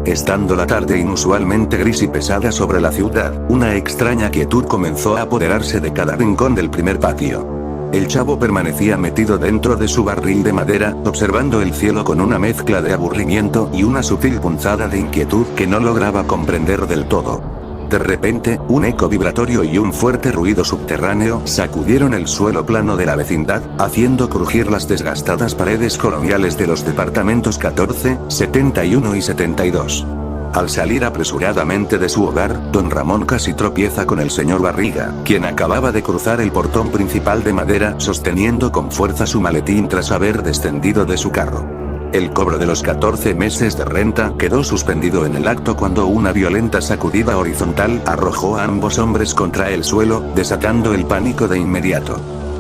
Estando la tarde inusualmente gris y pesada sobre la ciudad, una extraña quietud comenzó a apoderarse de cada rincón del primer patio. El chavo permanecía metido dentro de su barril de madera, observando el cielo con una mezcla de aburrimiento y una sutil punzada de inquietud que no lograba comprender del todo. De repente, un eco vibratorio y un fuerte ruido subterráneo sacudieron el suelo plano de la vecindad, haciendo crujir las desgastadas paredes coloniales de los departamentos 14, 71 y 72. Al salir apresuradamente de su hogar, don Ramón casi tropieza con el señor Barriga, quien acababa de cruzar el portón principal de madera sosteniendo con fuerza su maletín tras haber descendido de su carro. El cobro de los 14 meses de renta quedó suspendido en el acto cuando una violenta sacudida horizontal arrojó a ambos hombres contra el suelo, desatando el pánico de inmediato.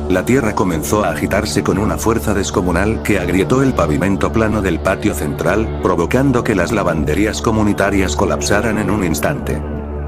La tierra comenzó a agitarse con una fuerza descomunal que agrietó el pavimento plano del patio central, provocando que las lavanderías comunitarias colapsaran en un instante.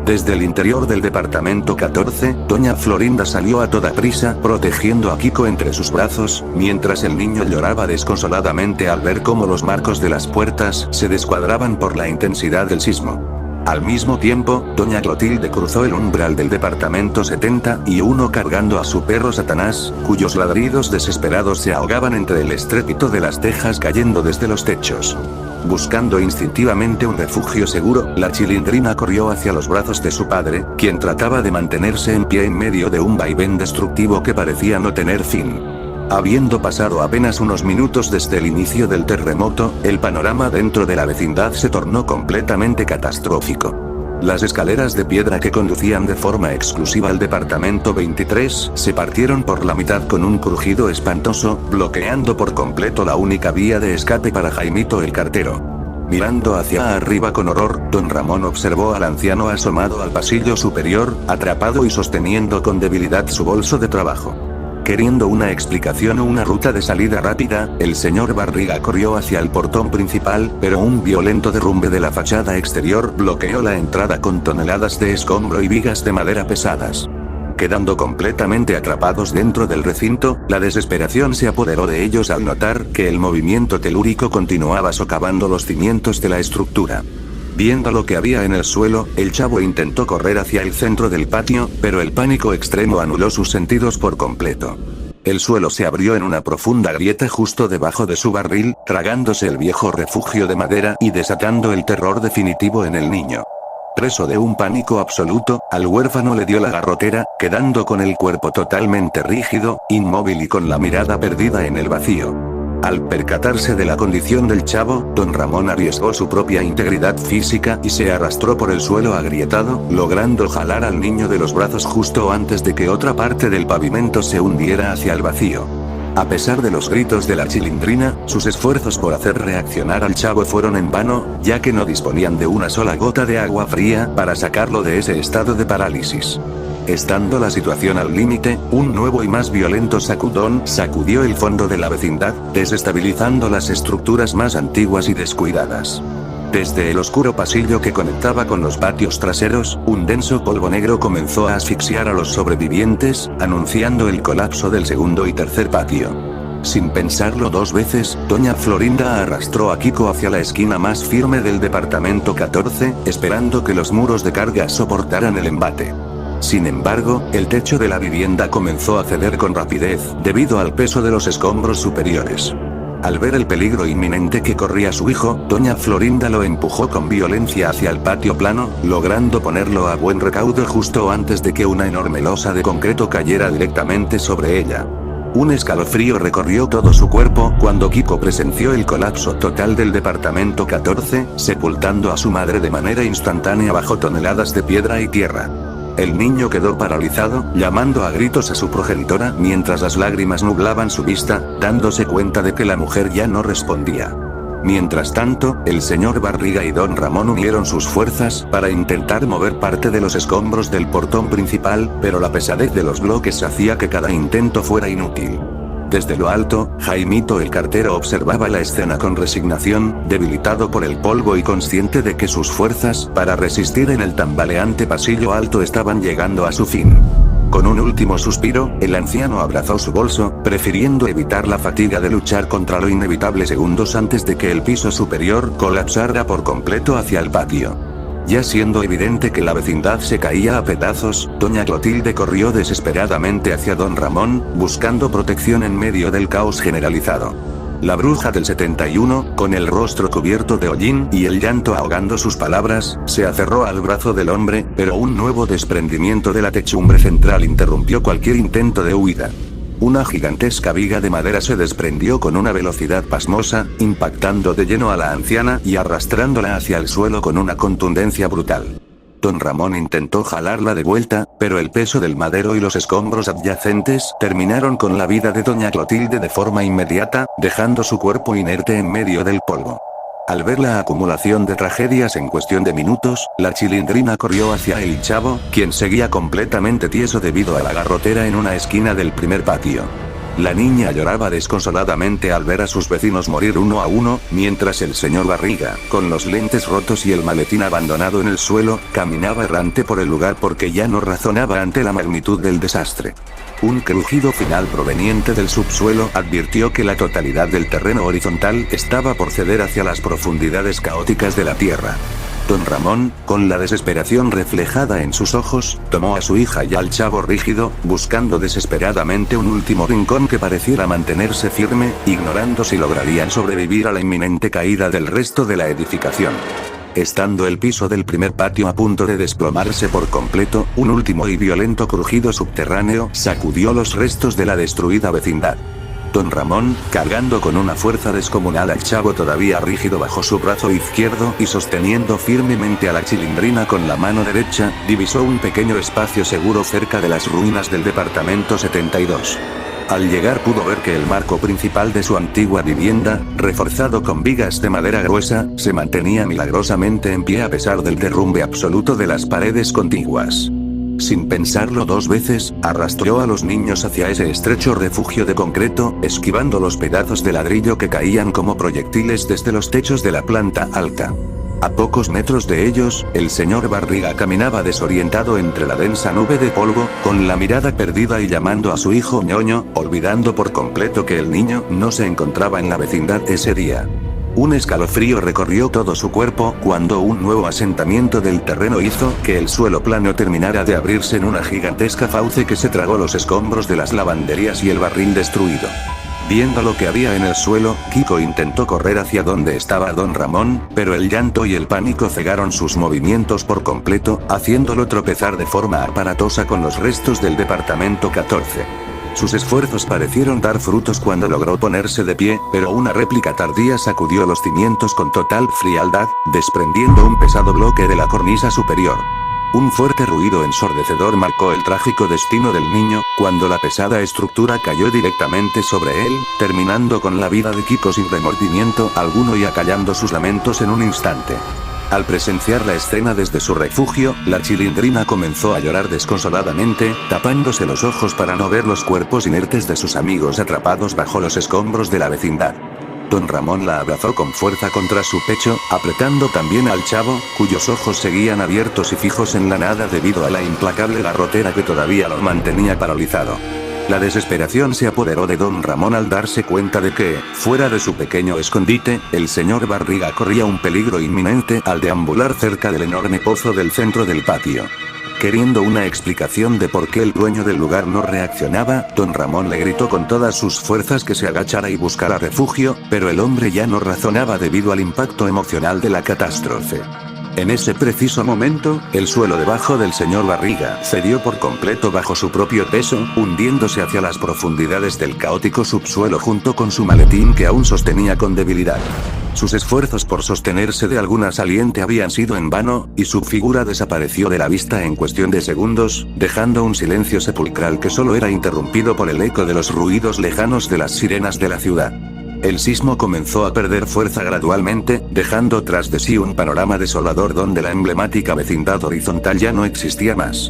Desde el interior del departamento 14, doña Florinda salió a toda prisa, protegiendo a Kiko entre sus brazos, mientras el niño lloraba desconsoladamente al ver cómo los marcos de las puertas se descuadraban por la intensidad del sismo. Al mismo tiempo, doña Clotilde cruzó el umbral del departamento 71 cargando a su perro Satanás, cuyos ladridos desesperados se ahogaban entre el estrépito de las tejas cayendo desde los techos. Buscando instintivamente un refugio seguro, la chilindrina corrió hacia los brazos de su padre, quien trataba de mantenerse en pie en medio de un vaivén destructivo que parecía no tener fin. Habiendo pasado apenas unos minutos desde el inicio del terremoto, el panorama dentro de la vecindad se tornó completamente catastrófico. Las escaleras de piedra que conducían de forma exclusiva al departamento 23 se partieron por la mitad con un crujido espantoso, bloqueando por completo la única vía de escape para Jaimito el cartero. Mirando hacia arriba con horror, don Ramón observó al anciano asomado al pasillo superior, atrapado y sosteniendo con debilidad su bolso de trabajo. Queriendo una explicación o una ruta de salida rápida, el señor Barriga corrió hacia el portón principal, pero un violento derrumbe de la fachada exterior bloqueó la entrada con toneladas de escombro y vigas de madera pesadas. Quedando completamente atrapados dentro del recinto, la desesperación se apoderó de ellos al notar que el movimiento telúrico continuaba socavando los cimientos de la estructura. Viendo lo que había en el suelo, el chavo intentó correr hacia el centro del patio, pero el pánico extremo anuló sus sentidos por completo. El suelo se abrió en una profunda grieta justo debajo de su barril, tragándose el viejo refugio de madera y desatando el terror definitivo en el niño. Preso de un pánico absoluto, al huérfano le dio la garrotera, quedando con el cuerpo totalmente rígido, inmóvil y con la mirada perdida en el vacío. Al percatarse de la condición del chavo, don Ramón arriesgó su propia integridad física y se arrastró por el suelo agrietado, logrando jalar al niño de los brazos justo antes de que otra parte del pavimento se hundiera hacia el vacío. A pesar de los gritos de la chilindrina, sus esfuerzos por hacer reaccionar al chavo fueron en vano, ya que no disponían de una sola gota de agua fría para sacarlo de ese estado de parálisis. Estando la situación al límite, un nuevo y más violento sacudón sacudió el fondo de la vecindad, desestabilizando las estructuras más antiguas y descuidadas. Desde el oscuro pasillo que conectaba con los patios traseros, un denso polvo negro comenzó a asfixiar a los sobrevivientes, anunciando el colapso del segundo y tercer patio. Sin pensarlo dos veces, doña Florinda arrastró a Kiko hacia la esquina más firme del departamento 14, esperando que los muros de carga soportaran el embate. Sin embargo, el techo de la vivienda comenzó a ceder con rapidez, debido al peso de los escombros superiores. Al ver el peligro inminente que corría su hijo, doña Florinda lo empujó con violencia hacia el patio plano, logrando ponerlo a buen recaudo justo antes de que una enorme losa de concreto cayera directamente sobre ella. Un escalofrío recorrió todo su cuerpo cuando Kiko presenció el colapso total del departamento 14, sepultando a su madre de manera instantánea bajo toneladas de piedra y tierra. El niño quedó paralizado, llamando a gritos a su progenitora mientras las lágrimas nublaban su vista, dándose cuenta de que la mujer ya no respondía. Mientras tanto, el señor Barriga y don Ramón unieron sus fuerzas para intentar mover parte de los escombros del portón principal, pero la pesadez de los bloques hacía que cada intento fuera inútil. Desde lo alto, Jaimito el cartero observaba la escena con resignación, debilitado por el polvo y consciente de que sus fuerzas para resistir en el tambaleante pasillo alto estaban llegando a su fin. Con un último suspiro, el anciano abrazó su bolso, prefiriendo evitar la fatiga de luchar contra lo inevitable segundos antes de que el piso superior colapsara por completo hacia el patio. Ya siendo evidente que la vecindad se caía a pedazos, doña Clotilde corrió desesperadamente hacia don Ramón, buscando protección en medio del caos generalizado. La bruja del 71, con el rostro cubierto de hollín y el llanto ahogando sus palabras, se aferró al brazo del hombre, pero un nuevo desprendimiento de la techumbre central interrumpió cualquier intento de huida. Una gigantesca viga de madera se desprendió con una velocidad pasmosa, impactando de lleno a la anciana y arrastrándola hacia el suelo con una contundencia brutal. Don Ramón intentó jalarla de vuelta, pero el peso del madero y los escombros adyacentes terminaron con la vida de doña Clotilde de forma inmediata, dejando su cuerpo inerte en medio del polvo. Al ver la acumulación de tragedias en cuestión de minutos, la Chilindrina corrió hacia el chavo, quien seguía completamente tieso debido a la garrotera en una esquina del primer patio. La niña lloraba desconsoladamente al ver a sus vecinos morir uno a uno, mientras el señor Barriga, con los lentes rotos y el maletín abandonado en el suelo, caminaba errante por el lugar porque ya no razonaba ante la magnitud del desastre. Un crujido final proveniente del subsuelo advirtió que la totalidad del terreno horizontal estaba por ceder hacia las profundidades caóticas de la tierra. Don Ramón, con la desesperación reflejada en sus ojos, tomó a su hija y al chavo rígido, buscando desesperadamente un último rincón que pareciera mantenerse firme, ignorando si lograrían sobrevivir a la inminente caída del resto de la edificación. Estando el piso del primer patio a punto de desplomarse por completo, un último y violento crujido subterráneo sacudió los restos de la destruida vecindad. Don Ramón, cargando con una fuerza descomunal al chavo todavía rígido bajo su brazo izquierdo y sosteniendo firmemente a la Chilindrina con la mano derecha, divisó un pequeño espacio seguro cerca de las ruinas del departamento 72. Al llegar pudo ver que el marco principal de su antigua vivienda, reforzado con vigas de madera gruesa, se mantenía milagrosamente en pie a pesar del derrumbe absoluto de las paredes contiguas. Sin pensarlo dos veces, arrastró a los niños hacia ese estrecho refugio de concreto, esquivando los pedazos de ladrillo que caían como proyectiles desde los techos de la planta alta. A pocos metros de ellos, el señor Barriga caminaba desorientado entre la densa nube de polvo, con la mirada perdida y llamando a su hijo ñoño, olvidando por completo que el niño no se encontraba en la vecindad ese día. Un escalofrío recorrió todo su cuerpo cuando un nuevo asentamiento del terreno hizo que el suelo plano terminara de abrirse en una gigantesca fauce que se tragó los escombros de las lavanderías y el barril destruido. Viendo lo que había en el suelo, Kiko intentó correr hacia donde estaba don Ramón, pero el llanto y el pánico cegaron sus movimientos por completo, haciéndolo tropezar de forma aparatosa con los restos del departamento 14. Sus esfuerzos parecieron dar frutos cuando logró ponerse de pie, pero una réplica tardía sacudió los cimientos con total frialdad, desprendiendo un pesado bloque de la cornisa superior. Un fuerte ruido ensordecedor marcó el trágico destino del niño, cuando la pesada estructura cayó directamente sobre él, terminando con la vida de Kiko sin remordimiento alguno y acallando sus lamentos en un instante. Al presenciar la escena desde su refugio, la Chilindrina comenzó a llorar desconsoladamente, tapándose los ojos para no ver los cuerpos inertes de sus amigos atrapados bajo los escombros de la vecindad. Don Ramón la abrazó con fuerza contra su pecho, apretando también al chavo, cuyos ojos seguían abiertos y fijos en la nada debido a la implacable garrotera que todavía lo mantenía paralizado. La desesperación se apoderó de don Ramón al darse cuenta de que, fuera de su pequeño escondite, el señor Barriga corría un peligro inminente al deambular cerca del enorme pozo del centro del patio. Queriendo una explicación de por qué el dueño del lugar no reaccionaba, don Ramón le gritó con todas sus fuerzas que se agachara y buscara refugio, pero el hombre ya no razonaba debido al impacto emocional de la catástrofe. En ese preciso momento, el suelo debajo del señor Barriga cedió por completo bajo su propio peso, hundiéndose hacia las profundidades del caótico subsuelo junto con su maletín que aún sostenía con debilidad. Sus esfuerzos por sostenerse de alguna saliente habían sido en vano, y su figura desapareció de la vista en cuestión de segundos, dejando un silencio sepulcral que solo era interrumpido por el eco de los ruidos lejanos de las sirenas de la ciudad. El sismo comenzó a perder fuerza gradualmente, dejando tras de sí un panorama desolador donde la emblemática vecindad horizontal ya no existía más.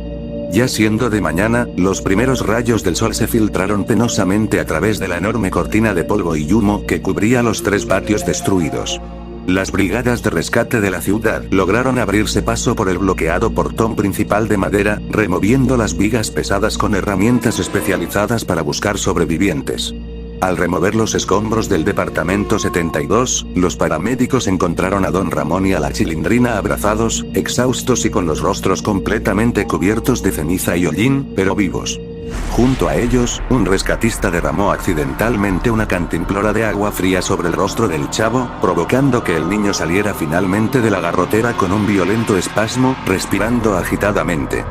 Ya siendo de mañana, los primeros rayos del sol se filtraron penosamente a través de la enorme cortina de polvo y humo que cubría los tres patios destruidos. Las brigadas de rescate de la ciudad lograron abrirse paso por el bloqueado portón principal de madera, removiendo las vigas pesadas con herramientas especializadas para buscar sobrevivientes. Al remover los escombros del departamento 72, los paramédicos encontraron a don Ramón y a la Chilindrina abrazados, exhaustos y con los rostros completamente cubiertos de ceniza y hollín, pero vivos. Junto a ellos, un rescatista derramó accidentalmente una cantimplora de agua fría sobre el rostro del chavo, provocando que el niño saliera finalmente de la garrotera con un violento espasmo, respirando agitadamente.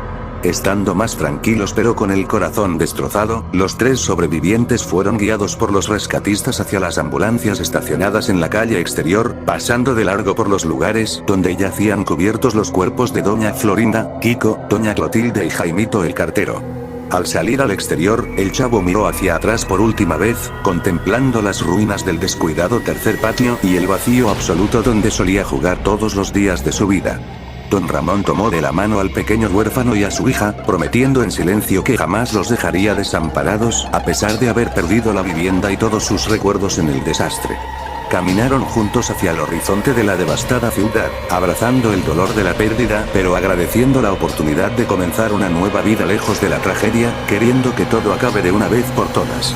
Estando más tranquilos pero con el corazón destrozado, los 3 sobrevivientes fueron guiados por los rescatistas hacia las ambulancias estacionadas en la calle exterior, pasando de largo por los lugares donde yacían cubiertos los cuerpos de doña Florinda, Kiko, doña Clotilde y Jaimito el cartero. Al salir al exterior, el chavo miró hacia atrás por última vez, contemplando las ruinas del descuidado tercer patio y el vacío absoluto donde solía jugar todos los días de su vida. Don Ramón tomó de la mano al pequeño huérfano y a su hija, prometiendo en silencio que jamás los dejaría desamparados, a pesar de haber perdido la vivienda y todos sus recuerdos en el desastre. Caminaron juntos hacia el horizonte de la devastada ciudad, abrazando el dolor de la pérdida, pero agradeciendo la oportunidad de comenzar una nueva vida lejos de la tragedia, queriendo que todo acabe de una vez por todas.